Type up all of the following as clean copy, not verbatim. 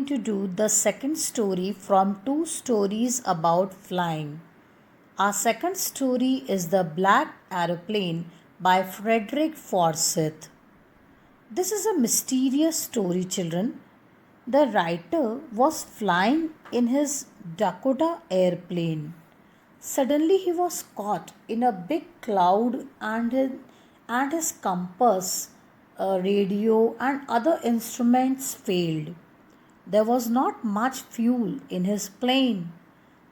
going to do the second story from two stories about flying. Our second story is The Black Aeroplane by Frederick Forsyth. This is a mysterious story, children. The writer was flying in his Dakota airplane. Suddenly, he was caught in a big cloud and his compass, radio, and other instruments failed. There was not much fuel in his plane.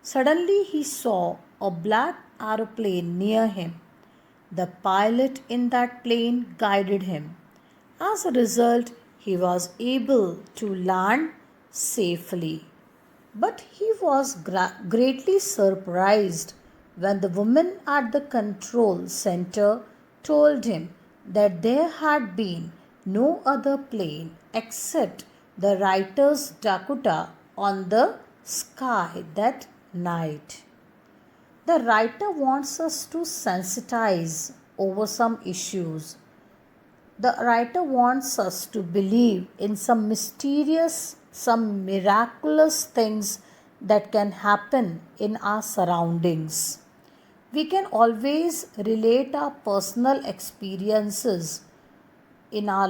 Suddenly, he saw a black aeroplane near him. The pilot in that plane guided him. As a result, he was able to land safely. But he was greatly surprised when the woman at the control center told him that there had been no other plane except the writer's Dakota on the sky that night. The writer wants us to sensitize over some issues. The writer wants us to believe in some mysterious, some miraculous things that can happen in our surroundings. We can always relate our personal experiences in our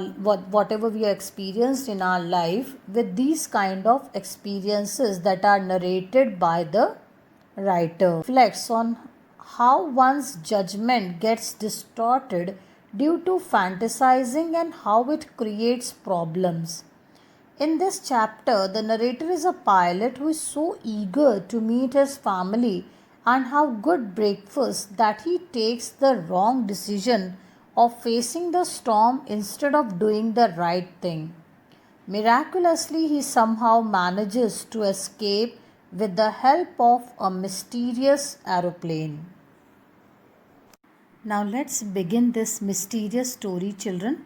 whatever we have experienced in our life with these kind of experiences that are narrated by the writer. Reflects on how one's judgment gets distorted due to fantasizing and how it creates problems. In this chapter, the narrator is a pilot who is so eager to meet his family and have good breakfast that he takes the wrong decision of facing the storm instead of doing the right thing. Miraculously, he somehow manages to escape with the help of a mysterious aeroplane. Now let's begin this mysterious story, children.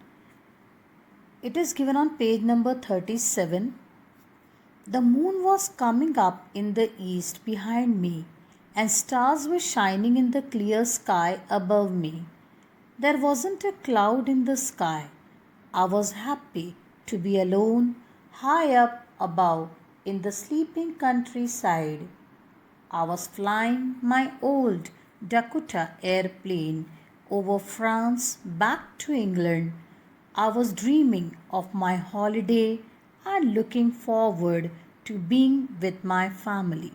It is given on page number 37. The moon was coming up in the east behind me, and stars were shining in the clear sky above me. There wasn't a cloud in the sky. I was happy to be alone, high up above in the sleeping countryside. I was flying my old Dakota airplane over France back to England. I was dreaming of my holiday and looking forward to being with my family.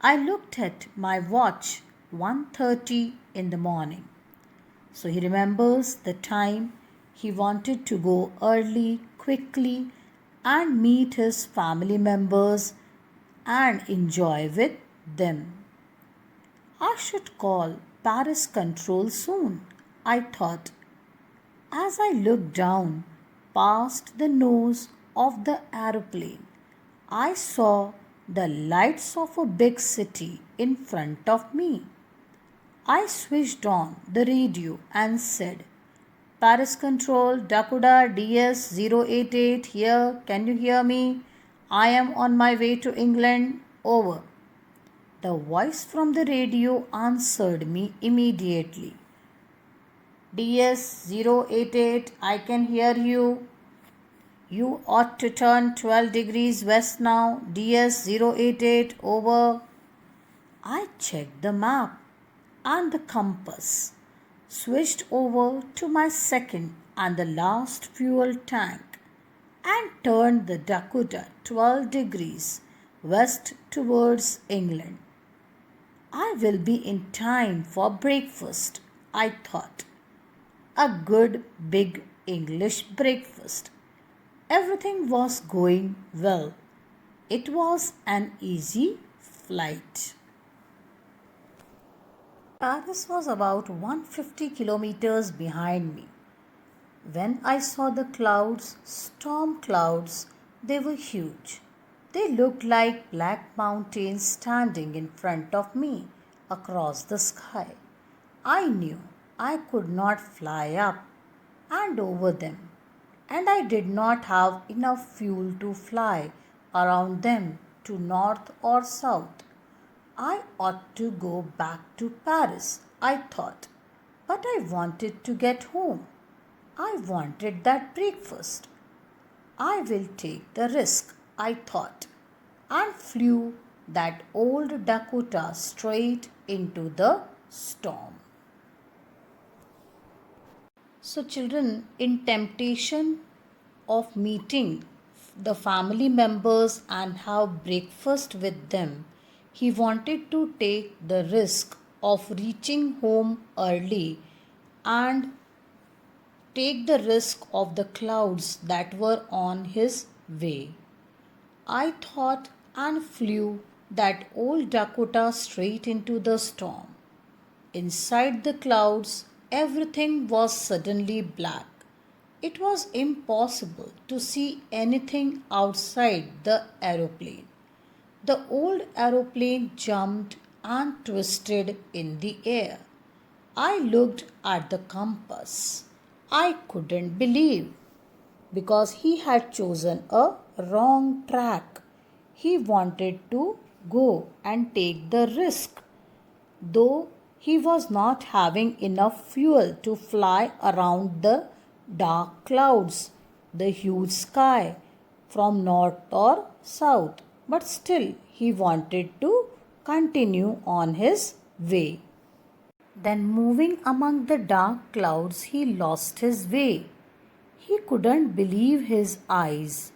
I looked at my watch, 1:30 in the morning. So he remembers the time he wanted to go early, quickly, and meet his family members and enjoy with them. I should call Paris Control soon, I thought. As I looked down past the nose of the aeroplane, I saw the lights of a big city in front of me. I switched on the radio and said, Paris Control, Dakota DS 088 here. Can you hear me? I am on my way to England. Over. The voice from the radio answered me immediately. DS 088, I can hear you. You ought to turn 12 degrees west now. DS 088, over. I checked the map and the compass, switched over to my second and the last fuel tank, and turned the Dakota 12 degrees west towards England. I will be in time for breakfast, I thought. A good big English breakfast. Everything was going well. It was an easy flight. Paris was about 150 kilometers behind me. When I saw the clouds, storm clouds, they were huge. They looked like black mountains standing in front of me across the sky. I knew I could not fly up and over them, and I did not have enough fuel to fly around them to north or south. I ought to go back to Paris, I thought, but I wanted to get home. I wanted that breakfast. I will take the risk, I thought, and flew that old Dakota straight into the storm. So, children, in temptation of meeting the family members and have breakfast with them, he wanted to take the risk of reaching home early and take the risk of the clouds that were on his way. I thought and flew that old Dakota straight into the storm. Inside the clouds, everything was suddenly black. It was impossible to see anything outside the aeroplane. The old aeroplane jumped and twisted in the air. I looked at the compass. I couldn't believe because he had chosen a wrong track. He wanted to go and take the risk, though he was not having enough fuel to fly around the dark clouds, the huge sky from north or south, but still he wanted to continue on his way. Then, moving among the dark clouds, he lost his way. He couldn't believe his eyes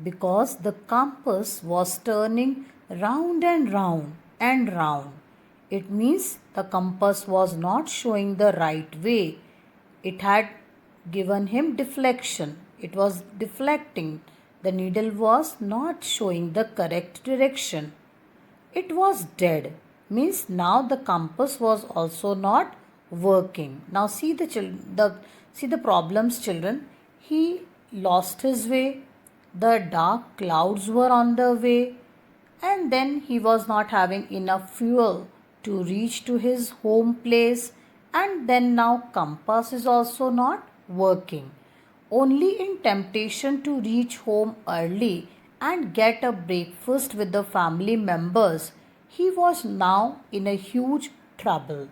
because the compass was turning round and round and round. It means the compass was not showing the right way. It had given him deflection. It was deflecting. The needle was not showing the correct direction. It was dead. Means now the compass was also not working. Now see the problems, children. He lost his way. The dark clouds were on the way, and then he was not having enough fuel to reach to his home place, and then now compass is also not working. Only in temptation to reach home early and get a breakfast with the family members, he was now in a huge trouble.